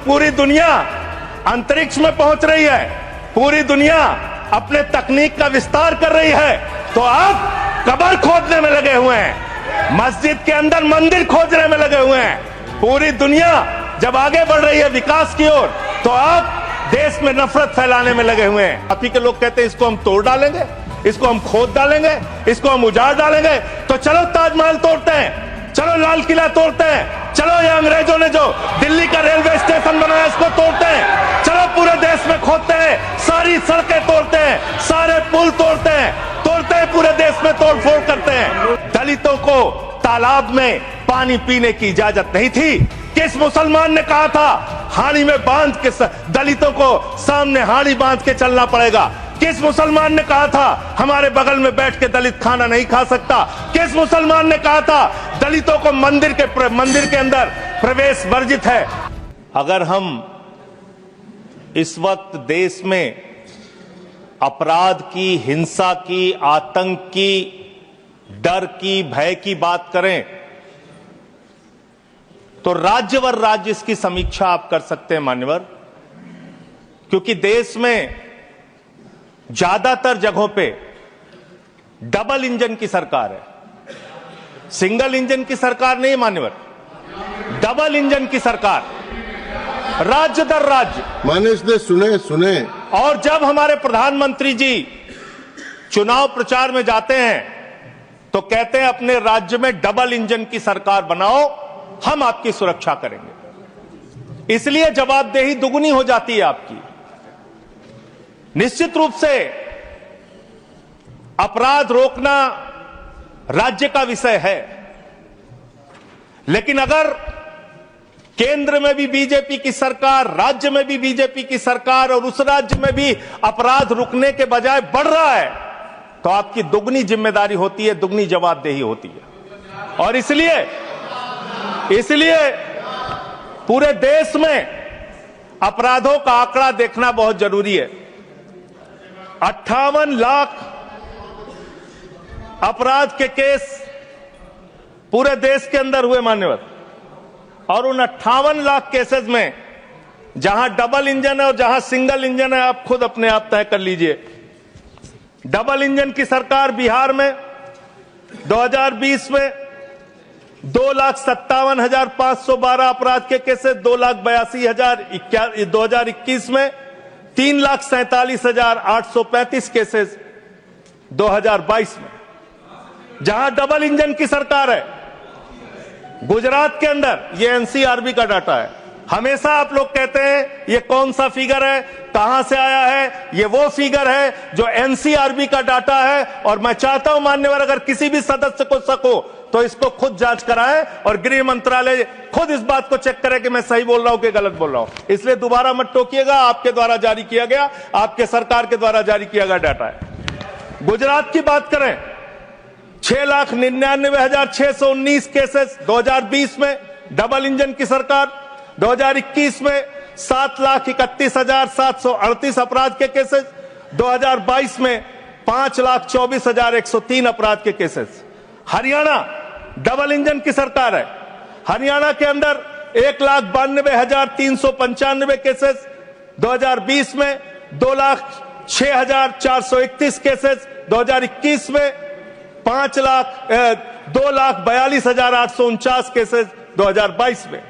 पूरी दुनिया अंतरिक्ष में पहुंच रही है, पूरी दुनिया अपने तकनीक का विस्तार कर रही है, तो आप कब्र खोदने में लगे हुए हैं, मस्जिद के अंदर मंदिर खोजने में लगे हुए हैं। पूरी दुनिया जब आगे बढ़ रही है विकास की ओर, तो आप देश में नफरत फैलाने में लगे हुए हैं। आप ही के लोग कहते हैं इसको हम तोड़ डालेंगे, इसको हम खोद डालेंगे, इसको हम उजाड़ डालेंगे। तो चलो ताजमहल तोड़ते हैं, चलो लाल किला तोड़ते हैं, चलो ये अंग्रेजों ने जो दिल्ली का रेलवे स्टेशन बनाया इसको तोड़ते हैं, चलो पूरे देश में खोदते हैं, सारी सड़कें तोड़ते हैं, सारे पुल तोड़ते हैं, पूरे देश में तोड़फोड़ करते हैं। दलितों को तालाब में पानी पीने की इजाजत नहीं थी। किस मुसलमान ने कहा था हाड़ी में बांध के दलितों को सामने हाड़ी बांध के चलना पड़ेगा? किस मुसलमान ने कहा था हमारे बगल में बैठ के दलित खाना नहीं खा सकता? किस मुसलमान ने कहा था दलितों को मंदिर के अंदर प्रवेश वर्जित है? अगर हम इस वक्त देश में अपराध की, हिंसा की, आतंक की, डर की, भय की बात करें, तो राज्यवर राज्य इसकी समीक्षा आप कर सकते हैं मान्यवर, क्योंकि देश में ज्यादातर जगहों पे डबल इंजन की सरकार है, सिंगल इंजन की सरकार नहीं मान्यवर, डबल इंजन की सरकार, राज्य दर राज्य। मानिश ने सुने। और जब हमारे प्रधानमंत्री जी चुनाव प्रचार में जाते हैं तो कहते हैं अपने राज्य में डबल इंजन की सरकार बनाओ, हम आपकी सुरक्षा करेंगे। इसलिए जवाबदेही दुगनी हो जाती है आपकी। निश्चित रूप से अपराध रोकना राज्य का विषय है, लेकिन अगर केंद्र में भी बीजेपी की सरकार, राज्य में भी बीजेपी की सरकार, और उस राज्य में भी अपराध रुकने के बजाय बढ़ रहा है, तो आपकी दुगनी जिम्मेदारी होती है, दुगनी जवाबदेही होती है। और इसलिए पूरे देश में अपराधों का आंकड़ा देखना बहुत जरूरी है। 58 लाख अपराध के केस पूरे देश के अंदर हुए मान्यवर, और उन 58 लाख केसेस में जहां डबल इंजन है और जहां सिंगल इंजन है, आप खुद अपने आप तय कर लीजिए। डबल इंजन की सरकार बिहार में 2020 में 2,57,512 अपराध के केसेस, 2,82,000, 2021 में 3,47,835 केसेस 2022 में। जहां डबल इंजन की सरकार है, गुजरात के अंदर, ये एनसीआरबी का डाटा है, हमेशा आप लोग कहते हैं ये कौन सा फिगर है, कहां से आया है? ये वो फिगर है जो एनसीआरबी का डाटा है। और मैं चाहता हूं मान्यवर, अगर किसी भी सदस्य को शक हो तो इसको खुद जांच कराएं और गृह मंत्रालय खुद इस बात को चेक करे कि मैं सही बोल रहा हूं कि गलत बोल रहा हूं। इसलिए दोबारा मत टोकिएगा, आपके द्वारा जारी किया गया, आपके सरकार के द्वारा जारी किया गया डाटा है। गुजरात की बात करें, 6,99,619 केसेस 2020 में डबल इंजन की सरकार, 2021 में 7,31,738 अपराध के केसेस, 2022 में 5,24,103 अपराध के केसेस। हरियाणा डबल इंजन की सरकार है, हरियाणा के अंदर 1,92,395 केसेस, 2020 में 2,06,431 केसेस, 2021 में 2,42,849 केसेस 2022 में।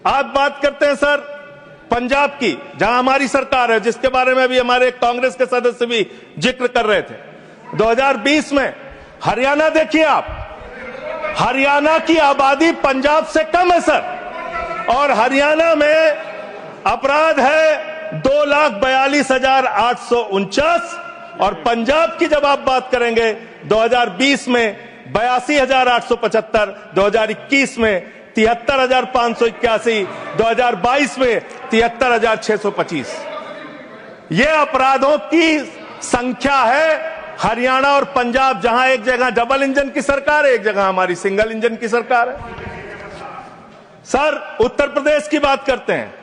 आप बात करते हैं सर पंजाब की, जहां हमारी सरकार है, जिसके बारे में अभी हमारे कांग्रेस के सदस्य भी जिक्र कर रहे थे। 2020 में हरियाणा देखिए आप, हरियाणा की आबादी पंजाब से कम है सर, और हरियाणा में अपराध है 2,42,849, और पंजाब की जब आप बात करेंगे 2020 में 82,875, 2021 में 73,581, 2022 में 73,625। ये अपराधों की संख्या है हरियाणा और पंजाब, जहां एक जगह डबल इंजन की सरकार है, एक जगह हमारी सिंगल इंजन की सरकार है। सर उत्तर प्रदेश की बात करते हैं,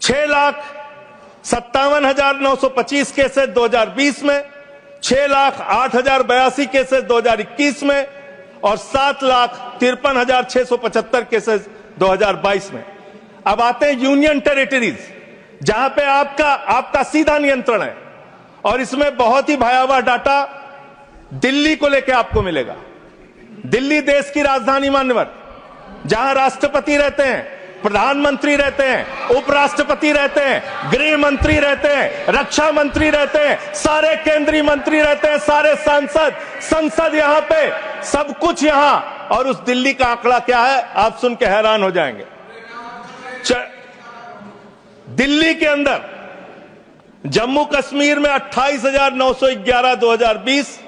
6,57,925 केसेस 2020 में, 6,08,082 केसेस 2021 में, और 7,53,675 केसेस 2022 में। अब आते हैं यूनियन टेरिटरीज, जहां पे आपका सीधा नियंत्रण है, और इसमें बहुत ही भयावह डाटा दिल्ली को लेकर आपको मिलेगा। दिल्ली देश की राजधानी मान्यवर, जहां राष्ट्रपति रहते हैं, प्रधानमंत्री रहते हैं, उपराष्ट्रपति रहते हैं, गृह मंत्री रहते हैं, रक्षा मंत्री रहते हैं, सारे केंद्रीय मंत्री रहते हैं, सारे संसद यहां पे, सब कुछ यहां। और उस दिल्ली का आंकड़ा क्या है, आप सुन के हैरान हो जाएंगे। दिल्ली के अंदर जम्मू कश्मीर में 28,911 2020,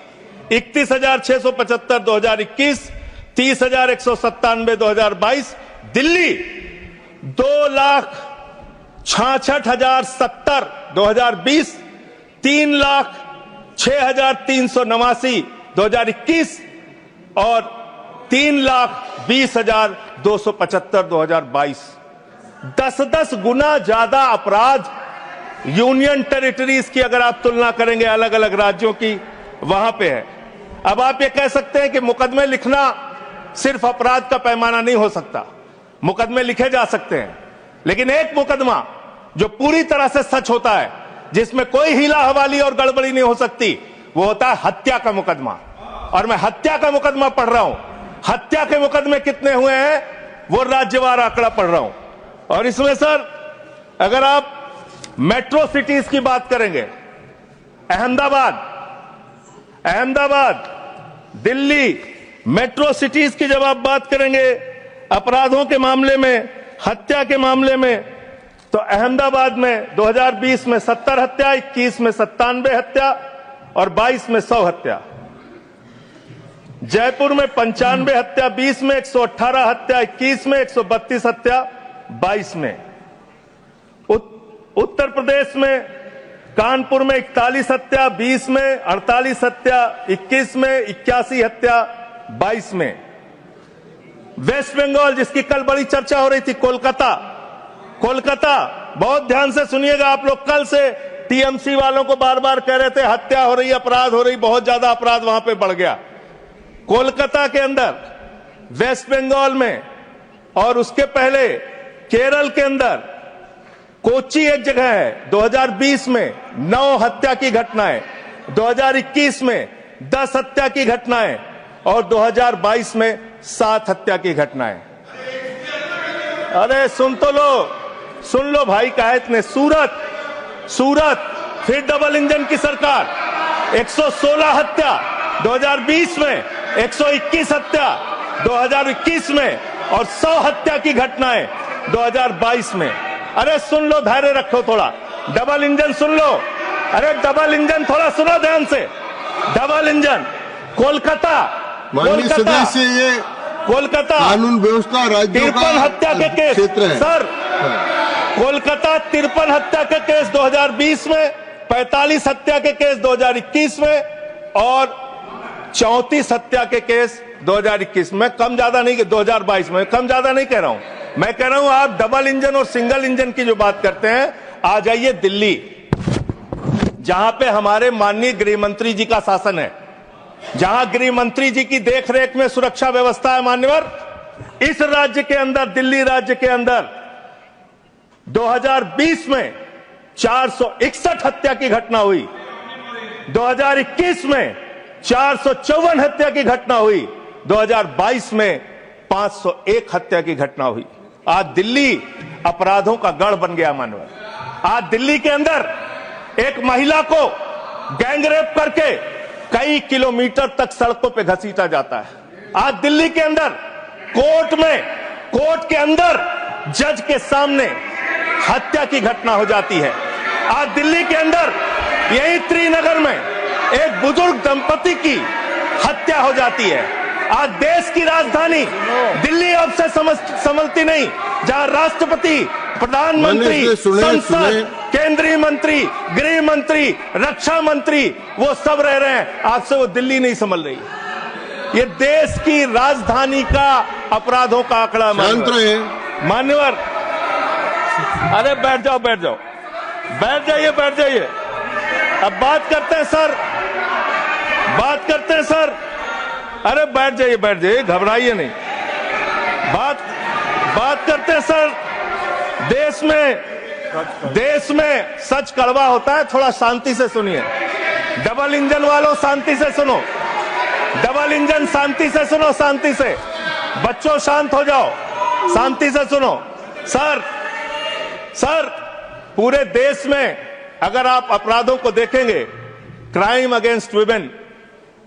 31,675 2021, 30,197 2022। दिल्ली 2,66,070 2020, 3,06,389 2021 और 3,20,275 2022। 10-10 गुना ज्यादा अपराध यूनियन टेरिटरीज की अगर आप तुलना करेंगे अलग अलग राज्यों की, वहां पे है। अब आप ये कह सकते हैं कि मुकदमे लिखना सिर्फ अपराध का पैमाना नहीं हो सकता, मुकदमे लिखे जा सकते हैं, लेकिन एक मुकदमा जो पूरी तरह से सच होता है, जिसमें कोई हीला हवाली और गड़बड़ी नहीं हो सकती, वो होता है हत्या का मुकदमा। और मैं हत्या का मुकदमा पढ़ रहा हूं। हत्या के मुकदमे कितने हुए हैं वो राज्यवार आंकड़ा पढ़ रहा हूं। और इसमें सर अगर आप मेट्रो सिटीज की बात करेंगे, अहमदाबाद, दिल्ली, मेट्रो सिटीज की जब आप बात करेंगे अपराधों के मामले में, हत्या के मामले में, तो अहमदाबाद में 2020 में 70 हत्या, 21 में 97 हत्या और 22 में 100 हत्या। जयपुर में 95 हत्या, 20 में 118 हत्या, 21 में 132 हत्या, 22 में। उत्तर प्रदेश में कानपुर में 41 हत्या, 20 में 48 हत्या, 21 में 81 हत्या, 22 में। वेस्ट बंगाल, जिसकी कल बड़ी चर्चा हो रही थी, कोलकाता, बहुत ध्यान से सुनिएगा आप लोग। कल से टीएमसी वालों को बार बार कह रहे थे हत्या हो रही, अपराध हो रही, बहुत ज्यादा अपराध वहां पे बढ़ गया। कोलकाता के अंदर, वेस्ट बंगाल में, और उसके पहले केरल के अंदर, कोच्चि एक जगह है, 2020 में 9 हत्या की घटनाएं, 2021 में 10 हत्या की घटनाएं और 2022 में 7 हत्या की घटनाएं। अरे सुन लो भाई, कहा इतने। सूरत फिर डबल इंजन की सरकार, 116 हत्या 2020 में, 121 हत्या 2021 में और 100 हत्या की घटनाएं 2022 में। अरे सुन लो, धैर्य रखो थोड़ा। डबल इंजन सुन लो, अरे डबल इंजन थोड़ा सुनो ध्यान से। डबल इंजन कोलकाता, कानून व्यवस्था राज्यों का 53 हत्या के केस क्षेत्र है सर। कोलकाता 53 हत्या के केस 2020 में, 45 हत्या के केस 2021 में और 34 हत्या के केस 2021 में। कम ज्यादा नहीं, 2022 में कम ज्यादा नहीं कह रहा हूं, मैं कह रहा हूं आप डबल इंजन और सिंगल इंजन की जो बात करते हैं, आ जाइए दिल्ली, जहां पे हमारे माननीय गृह मंत्री जी का शासन है, जहां गृह मंत्री जी की देखरेख में सुरक्षा व्यवस्था है मान्यवर। इस राज्य के अंदर, दिल्ली राज्य के अंदर 2020 में 461 हत्या की घटना हुई, 2021 में 454 हत्या की घटना हुई, 2022 में 501 हत्या की घटना हुई। आज दिल्ली अपराधों का गढ़ बन गया मानवर। आज दिल्ली के अंदर एक महिला को गैंगरेप करके कई किलोमीटर तक सड़कों पे घसीटा जाता है। आज दिल्ली के अंदर कोर्ट के अंदर जज के सामने हत्या की घटना हो जाती है। आज दिल्ली के अंदर यही त्रिनगर में एक बुजुर्ग दंपति की हत्या हो जाती है। आज देश की राजधानी दिल्ली अब से संभलती नहीं, जहां राष्ट्रपति, प्रधानमंत्री, संसद, केंद्रीय मंत्री, गृह मंत्री, रक्षा मंत्री, वो सब रह रहे हैं, आज से वो दिल्ली नहीं संभल रही। ये देश की राजधानी का अपराधों का आंकड़ा मान्यवर। अरे बैठ जाइए। अब बात करते हैं सर, अरे बैठ जाइए, घबराइए नहीं। बात करते हैं सर, देश में सच कड़वा होता है, थोड़ा शांति से सुनिए। डबल इंजन वालों शांति से सुनो, डबल इंजन शांति से सुनो, शांति से। बच्चों शांत हो जाओ, शांति से सुनो। सर पूरे देश में अगर आप अपराधों को देखेंगे, क्राइम अगेंस्ट वुमेन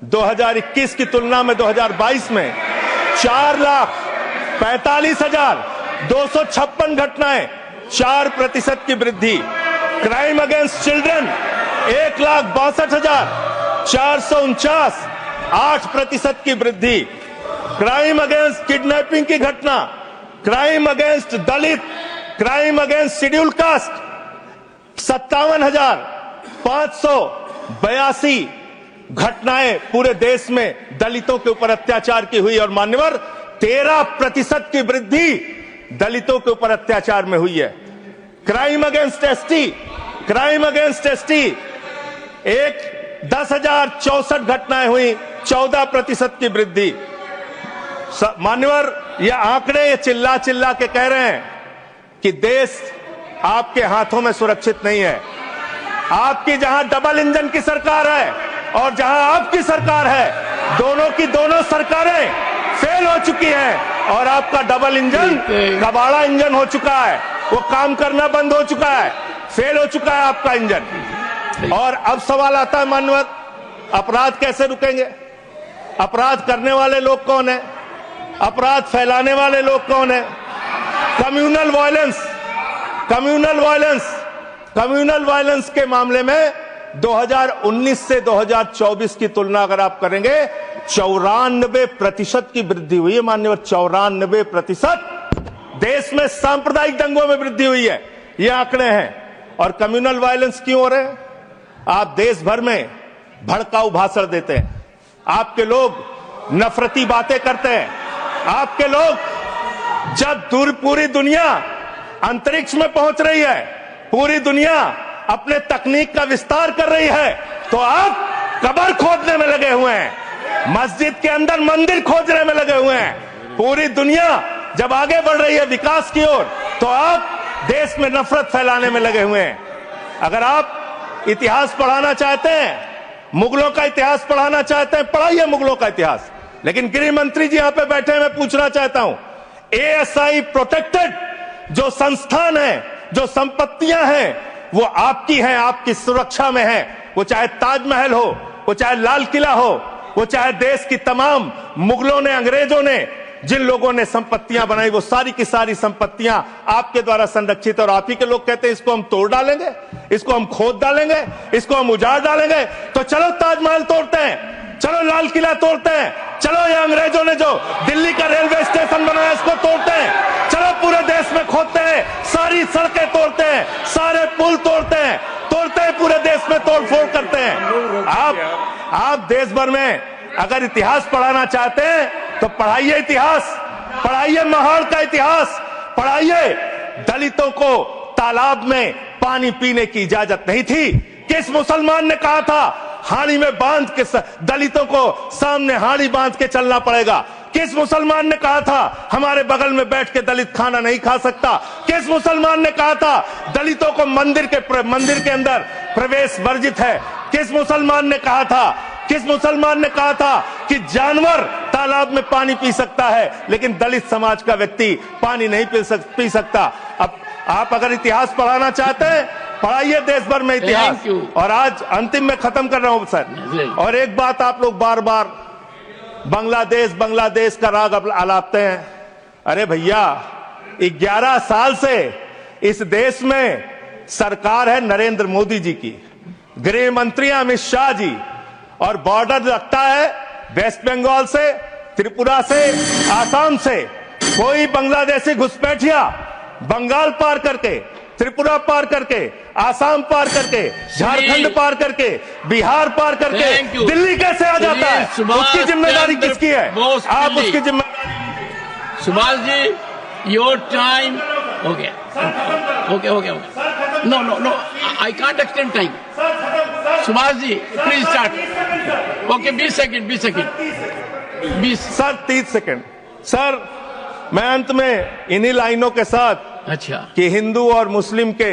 2021 की तुलना में 2022 में 4,45,256 घटनाएं, 4% की वृद्धि। क्राइम अगेंस्ट चिल्ड्रन 1,62,449, 8% की वृद्धि। क्राइम अगेंस्ट किडनैपिंग की घटना, क्राइम अगेंस्ट दलित, क्राइम अगेंस्ट शेड्यूल कास्ट 57,582 घटनाएं पूरे देश में दलितों के ऊपर अत्याचार की हुई। और मान्यवर 13% की वृद्धि दलितों के ऊपर अत्याचार में हुई है। Crime against ST, crime against ST 10,064 घटनाएं हुई, 14% की वृद्धि। मान्यवर ये आंकड़े ये चिल्ला चिल्ला के कह रहे हैं कि देश आपके हाथों में सुरक्षित नहीं है। आपकी जहां डबल इंजन की सरकार है और जहां आपकी सरकार है, दोनों की दोनों सरकारें फेल हो चुकी हैं और आपका डबल इंजन कबाड़ा इंजन हो चुका है, वो काम करना बंद हो चुका है, फेल हो चुका है आपका इंजन। और अब सवाल आता है मान्यवर, अपराध कैसे रुकेंगे? अपराध करने वाले लोग कौन है? अपराध फैलाने वाले लोग कौन है? Communal violence, communal violence, communal violence के मामले में 2019 से 2024 की तुलना अगर आप करेंगे 94% की वृद्धि हुई है मान्यवर। 94% देश में सांप्रदायिक दंगों में वृद्धि हुई है, ये आंकड़े हैं। और कम्युनल वायलेंस क्यों हो रहे हैं? आप देश भर में भड़काऊ भाषण देते हैं, आपके लोग नफरती बातें करते हैं, आपके लोग जब पूरी दुनिया अंतरिक्ष में पहुंच रही है, पूरी दुनिया अपने तकनीक का विस्तार कर रही है, तो आप कब्र खोदने में लगे हुए हैं, मस्जिद के अंदर मंदिर खोजने में लगे हुए हैं। पूरी दुनिया जब आगे बढ़ रही है विकास की ओर, तो आप देश में नफरत फैलाने में लगे हुए हैं। अगर आप इतिहास पढ़ाना चाहते हैं, मुगलों का इतिहास पढ़ाना चाहते हैं, पढ़ाइए मुगलों का इतिहास। लेकिन गृह मंत्री जी यहां पे बैठे हैं, मैं पूछना चाहता हूं, एएसआई प्रोटेक्टेड जो संस्थान है, जो संपत्तियां हैं, वो आपकी हैं, आपकी सुरक्षा में है। वो चाहे ताजमहल हो, वो चाहे लाल किला हो, वो चाहे देश की तमाम मुगलों ने, अंग्रेजों ने जिन लोगों ने संपत्तियां बनाई, वो सारी की सारी संपत्तियां आपके द्वारा संरक्षित। और आप ही के लोग कहते हैं इसको हम तोड़ डालेंगे, इसको हम खोद डालेंगे, इसको हम उजाड़ डालेंगे। तो चलो ताजमहल तोड़ते हैं, चलो लाल किला तोड़ते हैं, चलो ये अंग्रेजों ने जो दिल्ली का रेलवे स्टेशन बनाया इसको तोड़ते हैं, चलो पूरे देश में खोदते हैं, सारी सड़कें तोड़ते हैं, सारे पुल तोड़ते हैं, पूरे देश में तोड़फोड़ करते हैं। आप देश भर में अगर इतिहास पढ़ाना चाहते हैं तो पढ़ाइए इतिहास, पढ़ाइए महाड़ का इतिहास, पढ़ाइए दलितों को तालाब में पानी पीने की इजाजत नहीं थी। किस मुसलमान ने कहा था हाड़ी में बांध के दलितों को सामने हाड़ी बांध के चलना पड़ेगा? किस मुसलमान ने कहा था हमारे बगल में बैठ के दलित खाना नहीं खा सकता? किस मुसलमान ने कहा था दलितों को मंदिर के अंदर प्रवेश वर्जित है? किस मुसलमान ने कहा था, किस मुसलमान ने कहा था कि जानवर तालाब में पानी पी सकता है लेकिन दलित समाज का व्यक्ति पानी नहीं पी सकता? अब आप अगर इतिहास पढ़ाना चाहते हैं, पढ़ाइए देश भर में इतिहास। और आज अंतिम में खत्म कर रहा हूं सर, और एक बात आप लोग बार बार बांग्लादेश का राग आलापते हैं। अरे भैया 11 साल से इस देश में सरकार है नरेंद्र मोदी जी की, गृह मंत्री अमित शाह जी, और बॉर्डर लगता है वेस्ट बंगाल से, त्रिपुरा से, आसाम से। कोई बांग्लादेशी घुसपैठिया बंगाल पार करके, त्रिपुरा पार करके, आसाम पार करके, झारखंड पार करके, बिहार पार करके दिल्ली कैसे आ जाता है? उसकी जिम्मेदारी किसकी है? आप उसकी जिम्मेदारी। सुभाष जी, योर टाइम हो गया। Okay. No, I can't extend time. Subhash ji please start. Okay, 20 second. 20 sir, 30 second. Sir मैं अंत में इन्हीं लाइनों के साथ अच्छा कि हिंदू और मुस्लिम के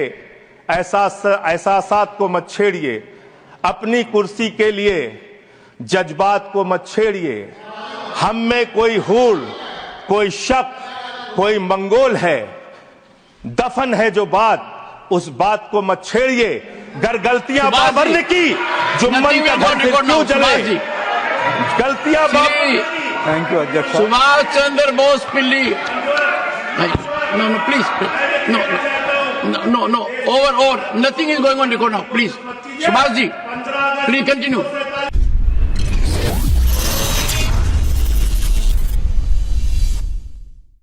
एहसासात को मत छेड़िए, अपनी कुर्सी के लिए जज्बात को मत छेड़िए। हम में कोई हूल, कोई शक, कोई मंगोल है, दफन है जो बात, उस बात को मत छेड़िए। गर गलतियां बाबर ने की, जुम्मन का घर फिर क्यों जले? गलतियां थैंक यू अध्यक्ष। सुभाष चंद्र बोस पिल्ली। No, no, please. No. Over. Nothing is going on record now. Please. Subhash ji, please continue.